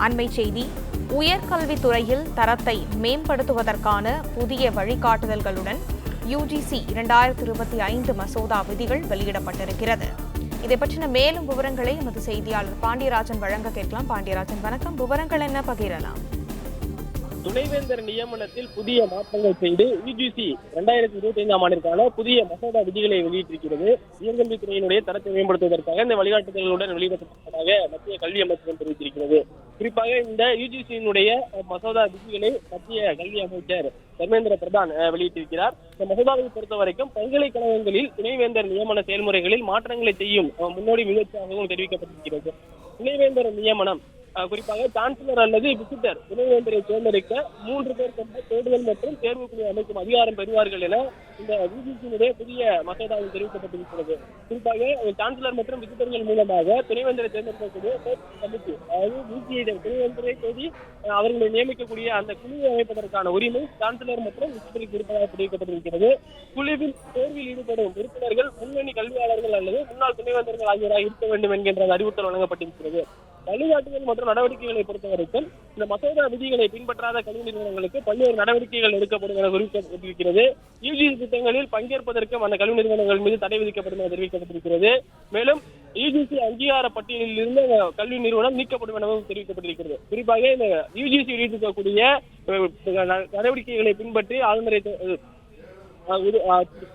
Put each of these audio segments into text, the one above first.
அண்மை செய்தி. உயர்கல்வித்துறையில் தரத்தை மேம்படுத்துவதற்கான புதிய வழிகாட்டுதல்களுடன் யுஜிசி 2025 மசோதா விதிகள் வெளியிடப்பட்டிருக்கிறது. இதை பற்றின மேலும் விவரங்களை எமது செய்தியாளர் பாண்டியராஜன் வழங்க கேட்கலாம். பாண்டியராஜன், வணக்கம். விவரங்கள் என்ன பகிரலாம்? துணைவேந்தர் நியமனத்தில் புதிய மாற்றங்கள் செய்து யுஜிசி 2025ஆம் ஆண்டிற்கான புதிய மசோதா விதிகளை வெளியிட்டிருக்கிறது. உயர்கல்வித்துறையினுடைய தரத்தை மேம்படுத்துவதற்காக இந்த வழிகாட்டுதல்களுடன் வெளியிடப்பட்டதாக மத்திய கல்வி அமைச்சகம் தெரிவித்திருக்கிறது. குறிப்பாக இந்த யுஜிசியினுடைய மசோதா விதிகளை மத்திய கல்வி அமைச்சர் தர்மேந்திர பிரதான் வெளியிட்டிருக்கிறார். இந்த மசோதாவை பொறுத்த வரைக்கும் பல்கலைக்கழகங்களில் துணைவேந்தர் நியமன செயல்முறைகளில் மாற்றங்களை செய்யும் முன்னோடி முயற்சியாகவும் தெரிவிக்கப்பட்டிருக்கிறது. துணைவேந்தர் நியமனம் குறிப்பாக சான்சலர் அல்லது விசிட்டர் துணைவேந்தரை தேர்ந்தெடுக்க 3 பேர் கொண்ட தேடுதல் மற்றும் தேர்வு குழு அமைக்கும் அதிகாரம் பெறுவார்கள் என இந்த யுஜிசியினுடைய புதிய மசோதாவில் தெரிவிக்கப்பட்டிருக்கிறது. குறிப்பாக சான்சலர் மற்றும் விசிட்டர்கள் மூலமாக துணைவேந்தரை தேர்ந்தெடுக்கக்கூடிய கமிட்டி, அதாவது யுஜியை துணைவேந்தரை தேடி அவர்களை நியமிக்கக்கூடிய அந்த குழுவை அமைப்பதற்கான உரிமை சான்சலர் மற்றும் விசிட்டருக்கு இருப்பதாக தெரிவிக்கப்பட்டிருக்கிறது. குழுவில் தேர்வில் ஈடுபடும் உறுப்பினர்கள் முன்னணி கல்வியாளர்கள் அல்லது முன்னாள் துணைவேந்தர்கள் ஆகியோராக இருக்க வேண்டும் என்கின்ற அறிவுறுத்தல் வழங்கப்பட்டிருக்கிறது. வழிகாட்டுதல் மற்றும் நடவடிக்கைகளை பொறுத்தவரைக்கும் இந்த மசோதா விதிகளை பின்பற்றாத கல்வி நிறுவனங்களுக்கு பல்வேறு நடவடிக்கைகள் எடுக்கப்படும் என குறிப்பிட்டிருக்கிறது. யுஜிசி திட்டங்களில் பங்கேற்பதற்கும் அந்த கல்வி நிறுவனங்கள் மீது தடை விதிக்கப்படும் என தெரிவிக்கப்பட்டிருக்கிறது. மேலும் யுஜிசி அங்கீகார பட்டியலில் இருந்து கல்வி நிறுவனம் நீக்கப்படும் எனவும் தெரிவிக்கப்பட்டிருக்கிறது. குறிப்பாக இந்த யுஜிசி வெளியிட்டிருக்கக்கூடிய நடவடிக்கைகளை பின்பற்றி ஆளுநரை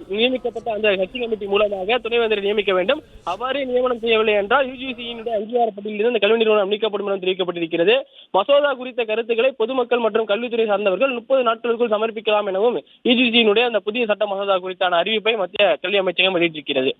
நியமிக்கப்பட்ட அந்த கட்சி கமிட்டி மூலமாக துணைவேந்தரை நியமிக்க வேண்டும். அவ்வாறு நியமனம் செய்யவில்லை என்றால் யுஜிசியினுடைய அங்கீகாரப்பட்டியலில் இருந்து கல்வி நிறுவனம் நீக்கப்படும் என தெரிவிக்கப்பட்டிருக்கிறது. மசோதா குறித்த கருத்துக்களை பொதுமக்கள் மற்றும் கல்வித்துறை சார்ந்தவர்கள் 30 நாட்களுக்குள் சமர்ப்பிக்கலாம் எனவும் யுஜிசியினுடைய அந்த புதிய சட்ட மசோதா குறித்தான அறிவிப்பை மத்திய கல்வி அமைச்சகம் வெளியிட்டிருக்கிறது.